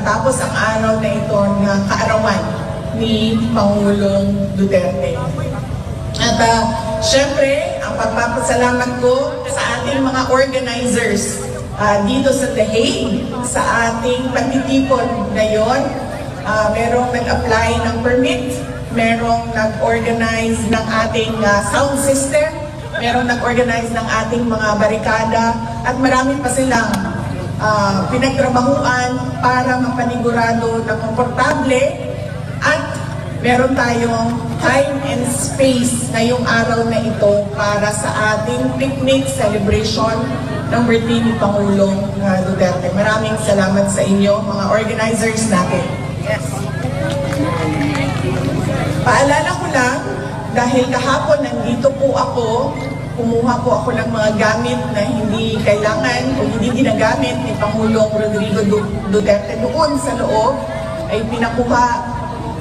matapos ang araw na ito na kaarawan ni Pangulong Duterte. At syempre, ang pagpapasalamat ko sa ating mga organizers dito sa The Hague, sa ating pagtitipon na yon. Merong nag-apply ng permit, merong nag-organize ng ating sound system, merong nag-organize ng ating mga barikada, at marami pa silang pinagtrabahuan para mapanigurado na komportable at meron tayong time and space ngayong araw na ito para sa ating picnic celebration ng birthday ni Pangulong Duterte. Maraming salamat sa inyo, mga organizers natin. Yes. Paalala ko lang, dahil kahapon nandito po ako, kumuha po ako ng mga gamit na hindi kailangan o hindi ginagamit ni Pangulong Rodrigo Duterte doon sa loob, ay pinakuha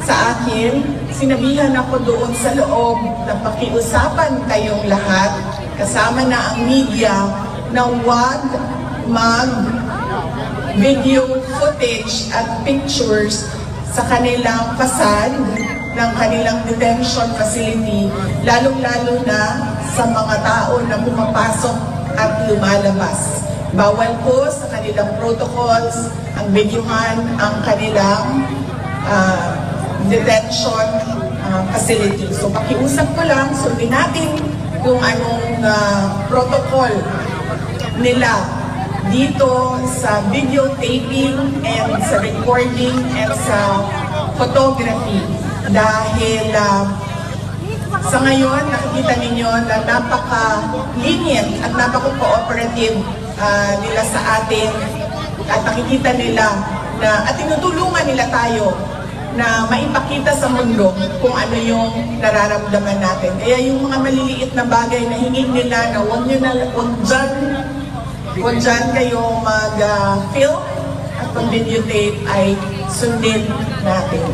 sa akin. Sinabihan ako doon sa loob na pakiusapan kayong lahat, kasama na ang media, na huwag mag-video footage at pictures sa kanilang facade ng kanilang detention facility, lalong-lalo na sa mga tao na pumapasok at lumalabas. Bawal po sa kanilang protocols ang videohan ang kanilang detention facility. So pakiusap ko lang, sundin natin kung anong protocol nila dito sa videotaping and sa recording and sa photography. Dahil sa ngayon, nakikita ninyo na napaka-lenient at napaka-cooperative nila sa atin, at nakikita nila na, at tinutulungan nila tayo na maipakita sa mundo kung ano yung nararamdaman natin. Kaya yung mga maliliit na bagay na hingin nila na huwag dyan kayo mag-film at pag-videotape, ay sundin natin.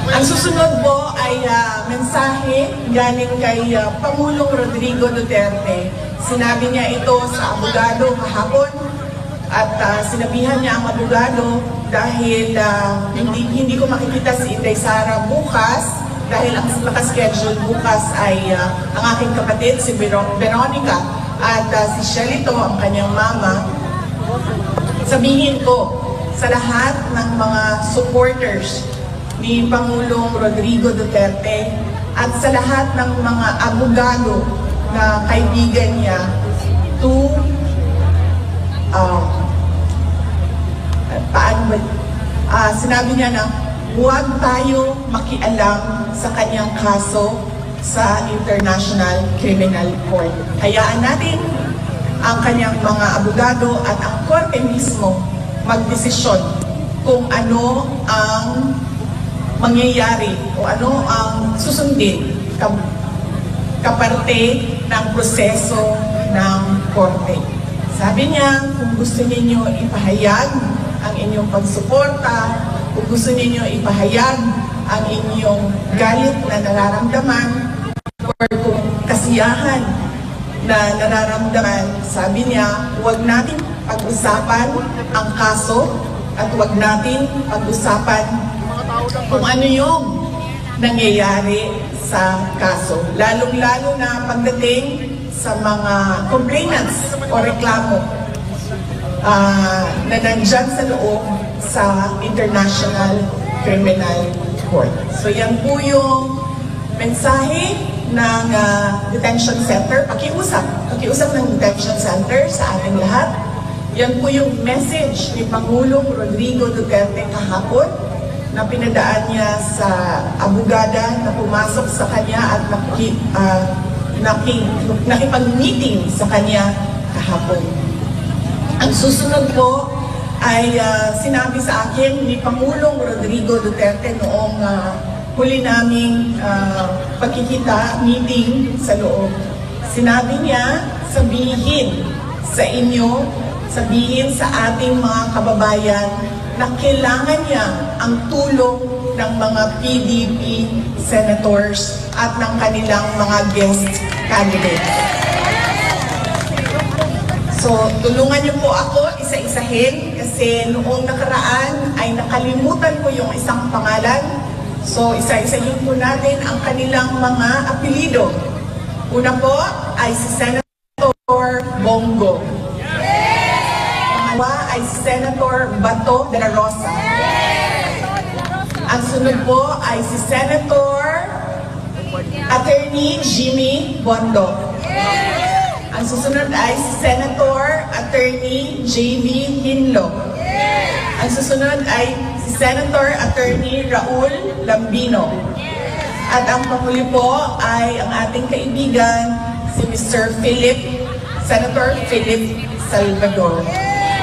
Ang susunod po ay mensahe galing kay Pangulong Rodrigo Duterte. Sinabi niya ito sa abogado kahapon, at sinabihan niya ang abogado dahil hindi ko makikita si Inday Sara bukas, dahil ang nakaschedule bukas ay ang aking kapatid si Veronica at si Shelito, ang kanyang mama. Sabihin ko sa lahat ng mga supporters ni Pangulong Rodrigo Duterte at sa lahat ng mga abogado na kaibigan niya to sinabi niya na huwag tayo makialam sa kanyang kaso sa International Criminal Court. Hayaan natin ang kanyang mga abogado at ang korte mismo magdesisyon kung ano ang mangyayari o ano ang susundin kaparte ng proseso ng korte. Sabi niya, kung gusto ninyo ipahayag ang inyong pagsuporta, kung gusto ninyo ipahayag ang inyong galit na nararamdaman or kung kasiyahan na nararamdaman, sabi niya, huwag natin pag-usapan ang kaso at huwag natin pag-usapan kung ano yung nangyayari sa kaso. Lalong-lalo na pagdating sa mga complainants o reklamo na nandyan sa loob sa International Criminal Court. So yan po yung mensahe ng detention center. Pakiusap ng detention center sa ating lahat. Yan po yung message ni Pangulong Rodrigo Duterte kahapon na pinadaan niya sa abogada na pumasok sa kanya at nakipag-meeting sa kanya kahapon. Ang susunod po ay sinabi sa akin ni Pangulong Rodrigo Duterte noong huli naming pagkikita, meeting sa loob. Sinabi niya, sabihin sa inyo, sabihin sa ating mga kababayan na kailangan niya ang tulong ng mga PDP senators at ng kanilang mga guest candidates. So, tulungan niyo po ako isa-isahin kasi kasi noong nakaraan ay nakalimutan ko yung isang pangalan. So isa-isahin po natin ang kanilang mga apelido. Una po ay si Senator Bongo. Pangalawa ay si Senator Bato de la Rosa. Ang sunod po ay si Senator Attorney Jimmy Bondo. Ang susunod ay si Senator Attorney J.V. Hinlo. Ang susunod ay si Senator Attorney Raul Lambino. At ang panghuli po ay ang ating kaibigan, si Mr. Senator Philip Salvador.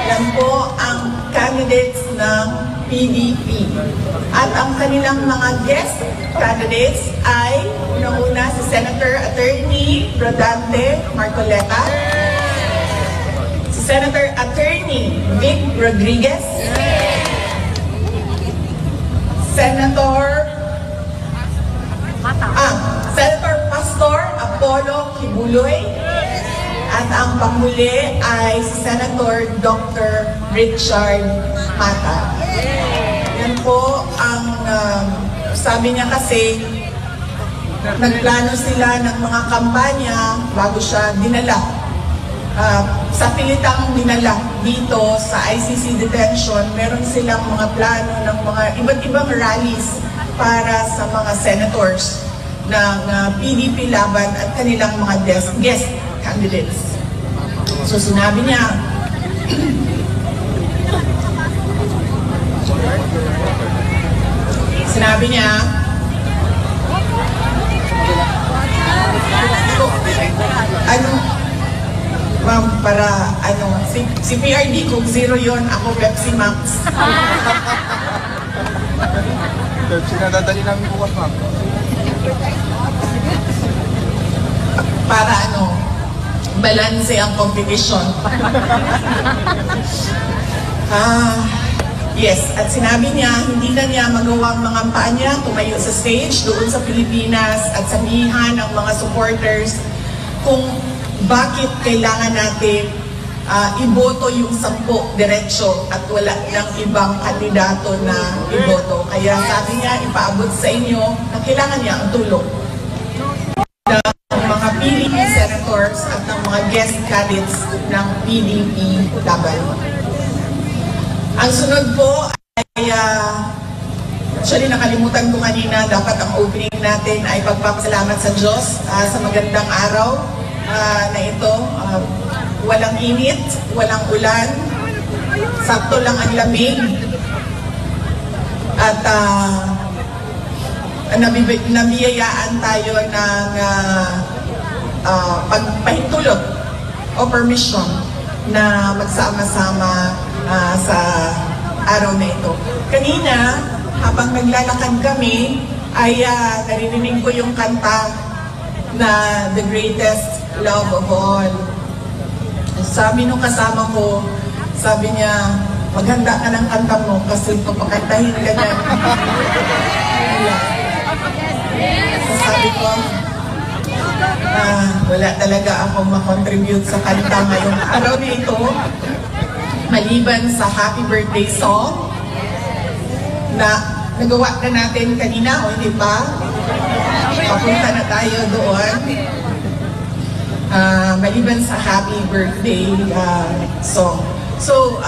Yan po ang candidates ng PDP. At ang kanilang mga guest candidates ay una si Senator Attorney Rodante Marcoleta, si Senator Attorney Vic Rodriguez, Senator Pastor Apollo Kibuloy, at ang panghuli ay si Senator Dr. Richard Mata. Yan po ang sabi niya kasi nagplano sila ng mga kampanya bago siya dinala. Sa pilitang dinala dito sa ICC detention, meron silang mga plano ng mga iba't ibang rallies para sa mga senators ng PDP laban at kanilang mga guest candidates. So sinabi niya, ma'am, para si PRD kung zero yon, ako Pepsi Max. Pepsi na dadali namin bukas, ma'am. Para balanse ang competition. Yes, at sinabi niya, hindi na niya magawang mga paa niya tumayo sa stage doon sa Pilipinas at sabihan ng mga supporters kung bakit kailangan natin iboto yung 10 diretsyo at wala ng ibang kandidato na iboto. Kaya sabi niya, ipaabot sa inyo na kailangan niya ang tulong ng mga PDP senators at ng mga guest candidates ng PDP laban. Ang sunod po ay, actually nakalimutan ko kanina, dapat ang opening natin ay pagpapasalamat sa Diyos sa magandang araw na ito. Walang init, walang ulan, sakto lang ang lamig. At nabiyayaan tayo ng pagpahintulot o permission na magsama-sama sa araw na ito. Kanina, habang naglalakad kami, ay naririnig ko yung kanta na The Greatest Love of All. Sabi nung kasama ko, sabi niya, maghanda ka ng kanta mo kasi papakantahin ka niya. Sabi ko, wala talaga akong makontribute sa kanta ngayong araw na ito. Maliban sa happy birthday song na nagawa na natin kanina, o hindi pa? Papunta na tayo doon. Maliban sa happy birthday song. So,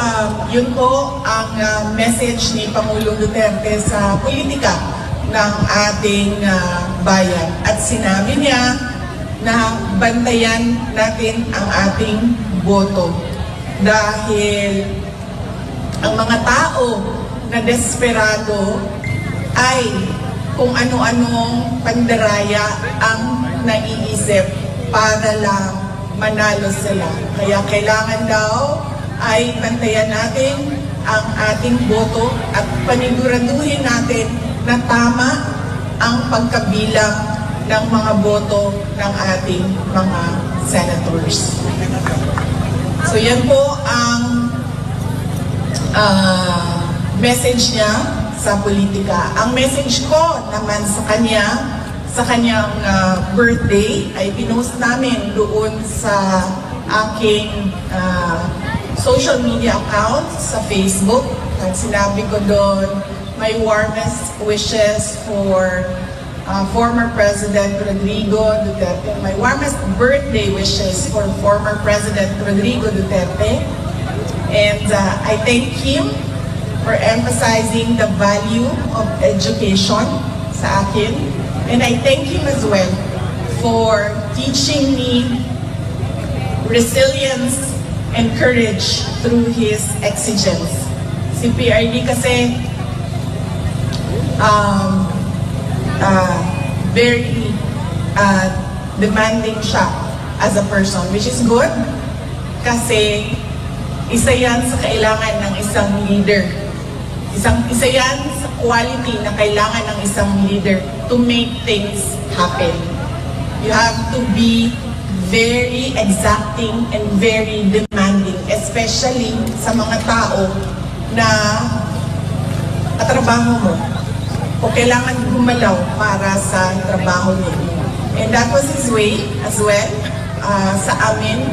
yun po ang message ni Pangulong Duterte sa politika ng ating bayan. At sinabi niya na bantayan natin ang ating boto. Dahil ang mga tao na desperado ay kung ano-anong pandaraya ang naiisip para lang manalo sila. Kaya kailangan daw ay bantayan natin ang ating boto at paniguraduhin natin na tama ang pagkabilang ng mga boto ng ating mga senators. So yan po ang message niya sa politika. Ang message ko naman sa kanyang birthday ay pinost namin doon sa aking social media accounts sa Facebook. At sinabi ko doon, my warmest wishes for former President Rodrigo Duterte. My warmest birthday wishes for former President Rodrigo Duterte. And I thank him for emphasizing the value of education sa akin. And I thank him as well for teaching me resilience and courage through his exigence. Si PRD kasi very demanding siya as a person, which is good kasi isa yan sa kailangan ng isang leader. Isa yan sa quality na kailangan ng isang leader to make things happen. You have to be very exacting and very demanding, especially sa mga tao na katrabaho mo o kailangan gumalaw para sa trabaho niya. And that was his way as well sa amin.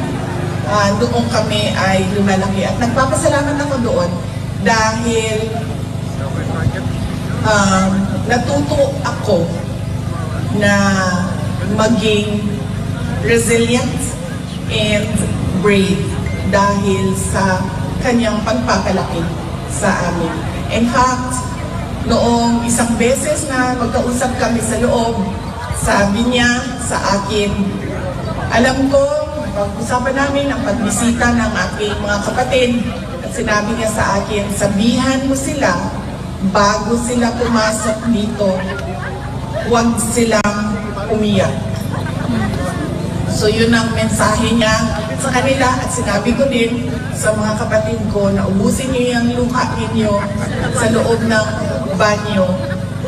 Doon kami ay lumalaki. At nagpapasalamat ako doon dahil natuto ako na maging resilient and brave dahil sa kanyang pagpapalaki sa amin. In fact, noong isang beses na magkausap kami sa loob, sabi niya sa akin, alam ko, pag-usapan namin ang pagbisita ng aking mga kapatid, at sinabi niya sa akin, sabihan mo sila, bago sila pumasok dito, huwag silang umiyak. So yun ang mensahe niya sa kanila at sinabi ko din sa mga kapatid ko na ubusin niyo yung luha ninyo sa loob ng banyo.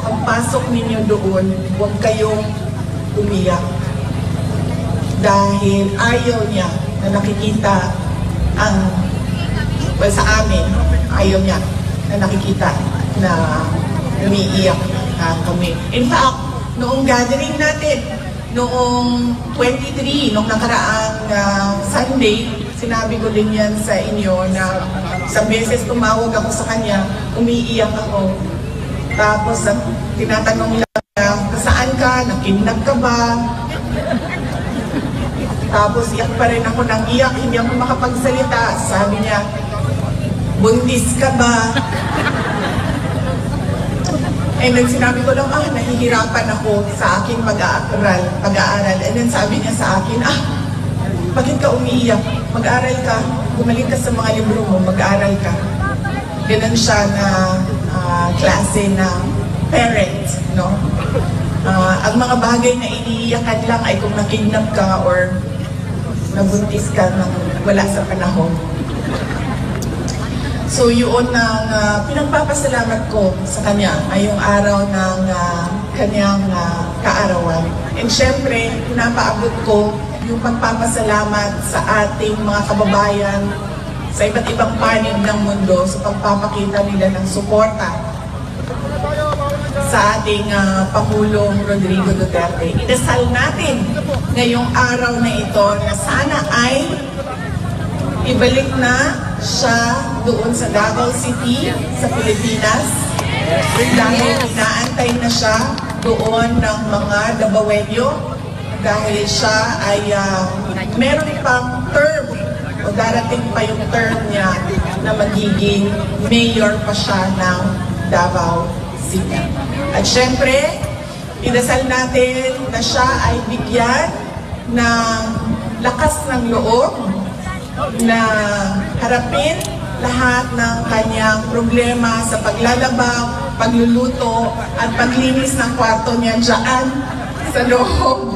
Ang pasok ninyo doon, huwag kayong umiyak. Dahil ayaw niya na nakikita sa amin, ayaw niya na nakikita na umiiyak kami. In fact, noong gathering natin, noong 23, noong nakaraang Sunday, sinabi ko din yan sa inyo na isang beses tumawag ako sa kanya, umiiyak ako. Tapos tinatanong lang niya, saan ka? Nakidnap ka ba? Tapos iyak pa rin ako ng iyak, hindi ako makapagsalita. Sabi niya, buntis ka ba? And then sinabi ko lang, nahihirapan ako sa aking pag-aaral. And then sabi niya sa akin, bakit ka umiiyak? Mag-aral ka, bumalik ka sa mga libro mo, mag-aral ka. Ganun siya na klase na parent, no? Ang mga bagay na iniiyakan lang ay kung nakidnap ka or nabuntis ka nang wala sa panahon. So yun ang pinagpapasalamat ko sa kanya ay yung araw ng kanyang kaarawan. And syempre, pinapaabot ko yung pagpapasalamat sa ating mga kababayan sa iba't ibang panig ng mundo sa pagpapakita nila ng suporta sa ating Pangulong Rodrigo Duterte. Idasal natin ngayong araw na ito na sana ay ibalik na siya doon sa Davao City, sa Pilipinas. Dahil inaantay na siya doon ng mga Davaoenyo. Dahil siya ay meron pang term o darating pa yung term niya na magiging mayor pa siya ng Davao City. At syempre, idasal natin na siya ay bigyan ng lakas ng loob na harapin lahat ng kanyang problema sa paglalaba, pagluluto, at paglinis ng kwarto niya dyan sa loob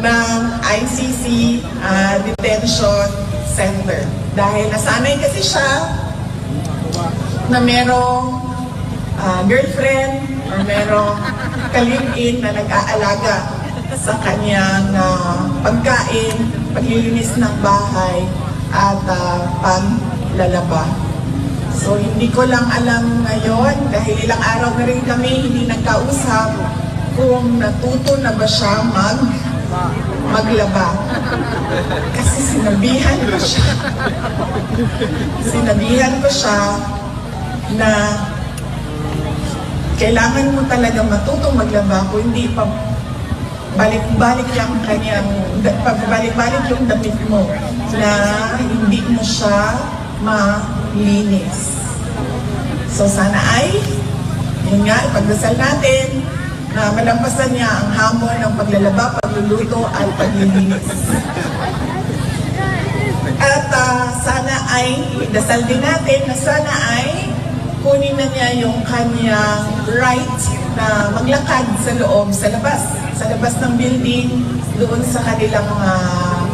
ng ICC Detention Center. Dahil nasanay kasi siya na merong girlfriend or merong kalibin na nag-aalaga sa kanyang pagkain, paglilinis ng bahay, at paglalaba. So hindi ko lang alam ngayon, dahil ilang araw na rin kami hindi nagkausap, kung natuto na ba siya maglaba. Kasi sinabihan ko siya na kailangan mo talaga matutong maglaba kung hindi pa balik-balik yung pabalik-balik yung damit mo na hindi mo siya malinis. So sana ay, yun nga, ipagdasal natin na malampasan niya ang hamon ng paglalaba, pagluluto at paglilinis. At sana ay, dasal din natin na sana ay kunin na niya yung kanyang right na maglakad sa loob, sa labas ng building, doon sa kanilang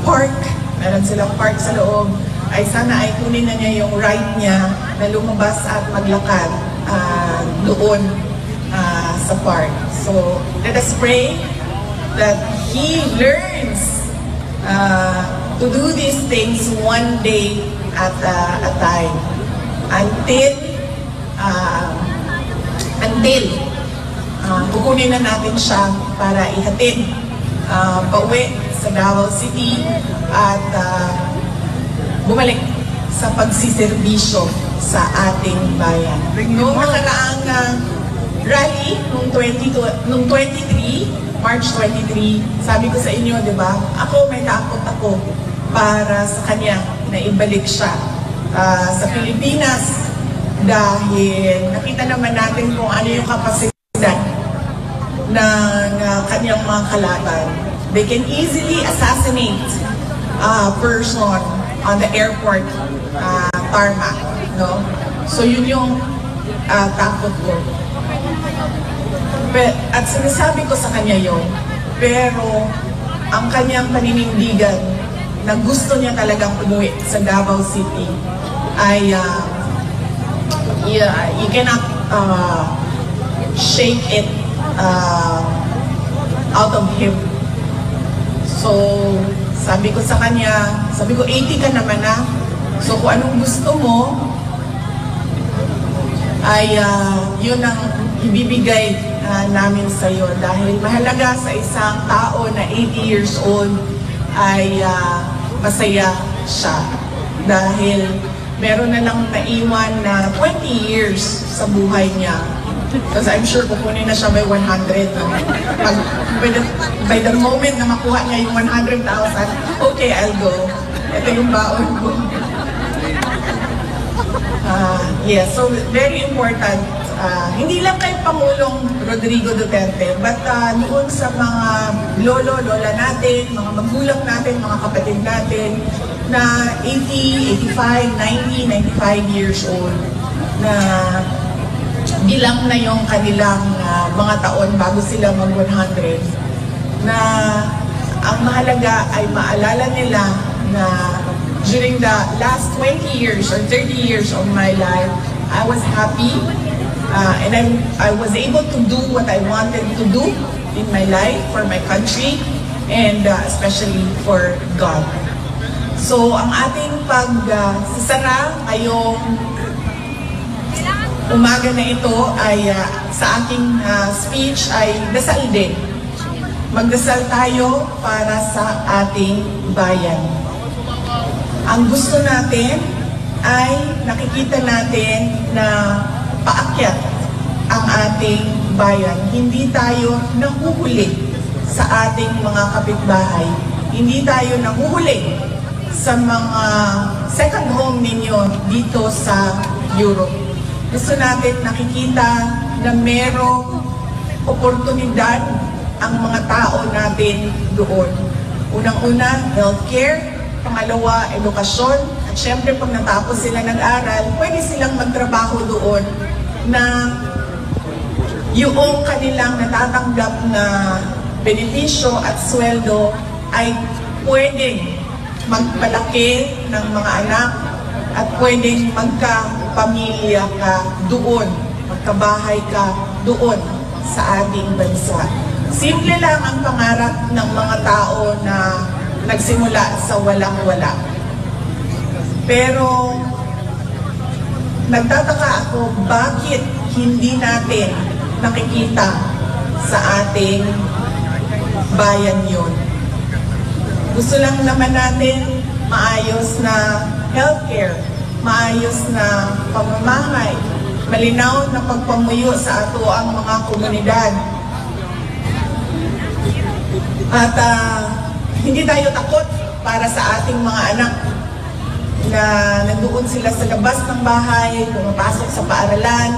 park, meron silang park sa loob, ay sana ay kunin na niya yung right niya na lumabas at maglakad doon sa park. So, let us pray that he learns to do these things one day at a time until kukunin na natin siya para ihatid pauwi sa Davao City at bumalik sa pagsiservisyo sa ating bayan. Noong nakaraang rally, nung 23, March 23, sabi ko sa inyo, di ba, may takot ako para sa kanya na ibalik siya sa Pilipinas dahil nakita naman natin kung ano yung kapasidad ng kanyang mga kalaban. They can easily assassinate a person on the airport tarmac, no? So yun yung takot ko. At sinasabi ko sa kanya yun, pero ang kanyang paninindigan na gusto niya talagang umuwi sa Davao City ay you cannot shake it out of him. So, sabi ko sa kanya, 80 ka naman na. So, kung anong gusto mo, ay yun ang ibibigay namin sa iyo. Dahil mahalaga sa isang tao na 80 years old ay masaya siya. Dahil meron na lang naiwan na 20 years sa buhay niya. Because I'm sure kukunin na siya by 100. By the moment na makuha niya yung 100,000, okay, I'll go. Ito yung baon ko. So very important. Hindi lang kay Pangulong Rodrigo Duterte, but noon sa mga lolo, lola natin, mga magulang natin, mga kapatid natin, na 80, 85, 90, 95 years old, na bilang na yung kanilang mga taon bago sila mag-100, na ang mahalaga ay maalala nila na during the last 20 years or 30 years of my life, I was happy and I was able to do what I wanted to do in my life for my country and especially for God. So, ang ating pagsasara ngayong umaga na ito ay sa aking speech ay dasal din. Magdasal tayo para sa ating bayan. Ang gusto natin ay nakikita natin na paakyat ang ating bayan. Hindi tayo nahuhuli sa ating mga kapitbahay. Hindi tayo nahuhuli sa mga second home ninyo dito sa Europe. Gusto natin nakikita na merong oportunidad ang mga tao natin doon. Unang-una, healthcare. Pangalawa, edukasyon. At syempre, pag natapos sila nag-aral, pwede silang magtrabaho doon na yung kanilang natatanggap na benepisyo at sweldo ay pwedeng magpalaki ng mga anak at pwedeng magkapamilya ka doon, magkabahay ka doon sa ating bansa. Simple lang ang pangarap ng mga tao na nagsimula sa walang-wala. Pero nagtataka ako bakit hindi natin nakikita sa ating bayan yon. Gusto lang naman natin maayos na healthcare, maayos na pamamahay, malinaw na pagpamuyo sa ato ang mga komunidad. At hindi tayo takot para sa ating mga anak na nandoon sila sa labas ng bahay, pumapasok sa paaralan,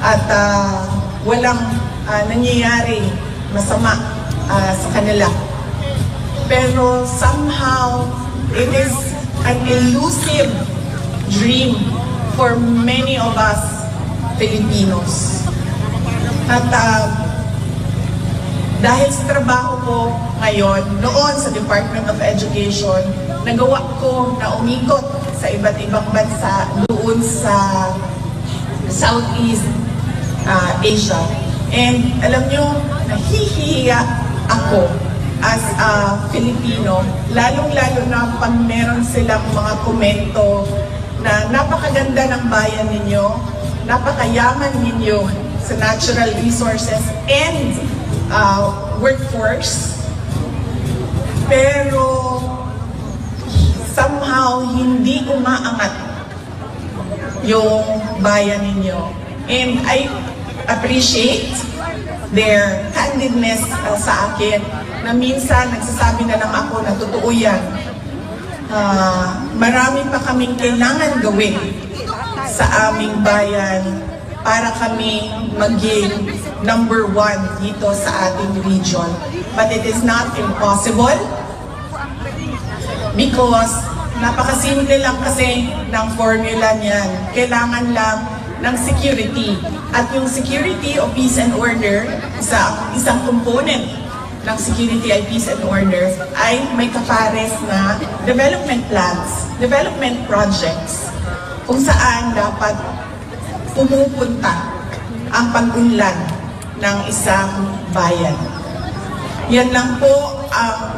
at walang nangyayari masama sa kanila. Pero somehow, it is an elusive dream for many of us Filipinos. At dahil sa trabaho ko ngayon, noon sa Department of Education, nagawa ko na umikot sa iba't ibang bansa doon sa Southeast Asia. And alam nyo, nahihiya ako as a Filipino, lalong-lalo na pag meron silang mga komento na napakaganda ng bayan ninyo, napakayaman ninyo sa natural resources and workforce, pero somehow hindi umaangat yung bayan ninyo. And I appreciate their candidness sa akin, na minsan nagsasabi na lang ako na totoo yan. Marami pa kaming kailangan gawin sa aming bayan para kami maging number 1 dito sa ating region. But it is not impossible because napakasimple lang kasi ng formula niyan. Kailangan lang ng security. At yung security o peace and order, isang component ng security ay peace and order, ay may kapares na development plans, development projects, kung saan dapat pumupunta ang pag-unlad ng isang bayan. Yan lang po ang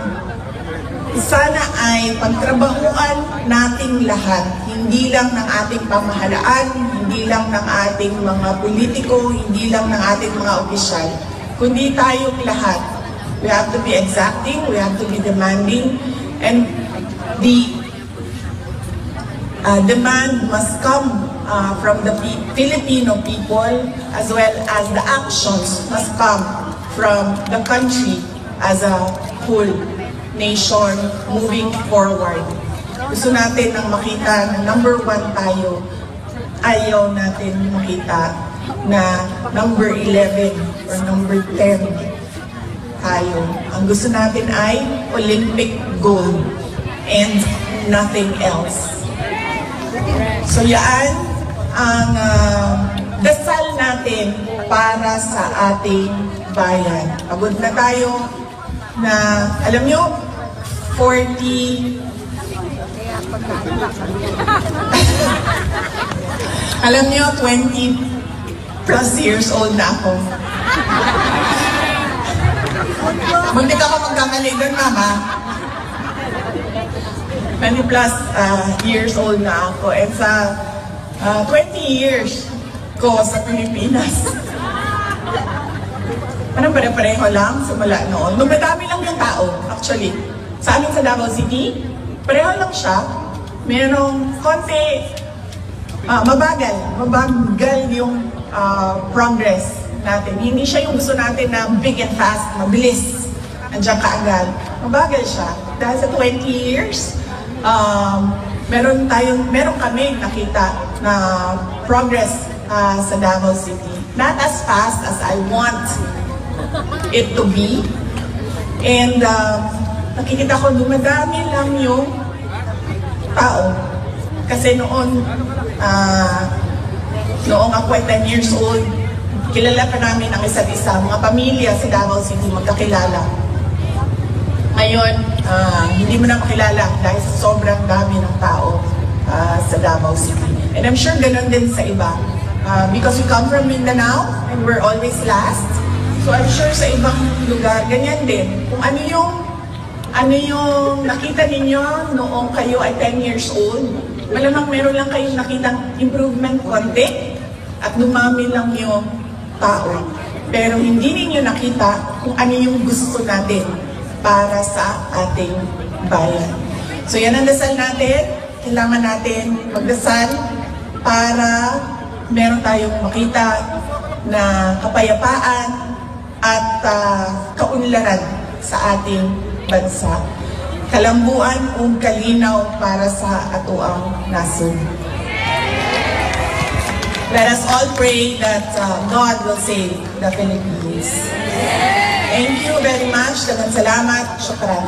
sana ay pagtrabahuan nating lahat, hindi lang ng ating pamahalaan, hindi lang ng ating mga politiko, hindi lang ng ating mga opisyal, kundi tayong lahat. We have to be exacting, we have to be demanding, and the demand must come from the Filipino people, as well as the actions must come from the country as a whole nation moving forward. Gusto natin nang makita na number 1 tayo, ayaw natin makita na number 11 or number 10 tayo. Ang gusto natin ay Olympic gold and nothing else. So yan ang dasal natin para sa ating bayan. Pagod na tayo na, alam nyo, 40 alam nyo, 20 plus years old na ako. Muntik ako magkamali doon, mama. 20 plus years old na ako. And sa 20 years ko sa Pilipinas, parang pare-pareho lang simula noon. Madami lang yung tao, actually. Sa amin sa Davao City, pareho lang siya. Merong konti, mabagal yung progress natin. Hindi siya yung gusto natin na big and fast, mabilis, andiyan kaagad. Mabagal siya. Dahil sa 20 years, meron kami nakita na progress sa Davao City. Not as fast as I want it to be. And nakikita ko dumadami lang yung tao. Kasi noong ako ay 10 years old, kilala pa namin ang isa't isa, mga pamilya sa Davao City magkakilala. Ngayon, hindi mo na makilala dahil sa sobrang dami ng tao sa Davao City. And I'm sure ganun din sa iba. Because we come from Mindanao and we're always last. So I'm sure sa ibang lugar, ganyan din. Kung ano yung nakita ninyo noong kayo ay 10 years old, malamang meron lang kayong nakitang improvement konti at dumami lang yung tao. Pero hindi ninyo nakita kung ano yung gusto natin para sa ating bayan. So yan ang dasal natin. Kailangan natin magdasal para meron tayong makita na kapayapaan at kaunlaran sa ating bansa. Kalambuan ug kalinaw para sa atuang nasod. Let us all pray that God will save the Philippines. Thank you very much. Daghang salamat. Shukran.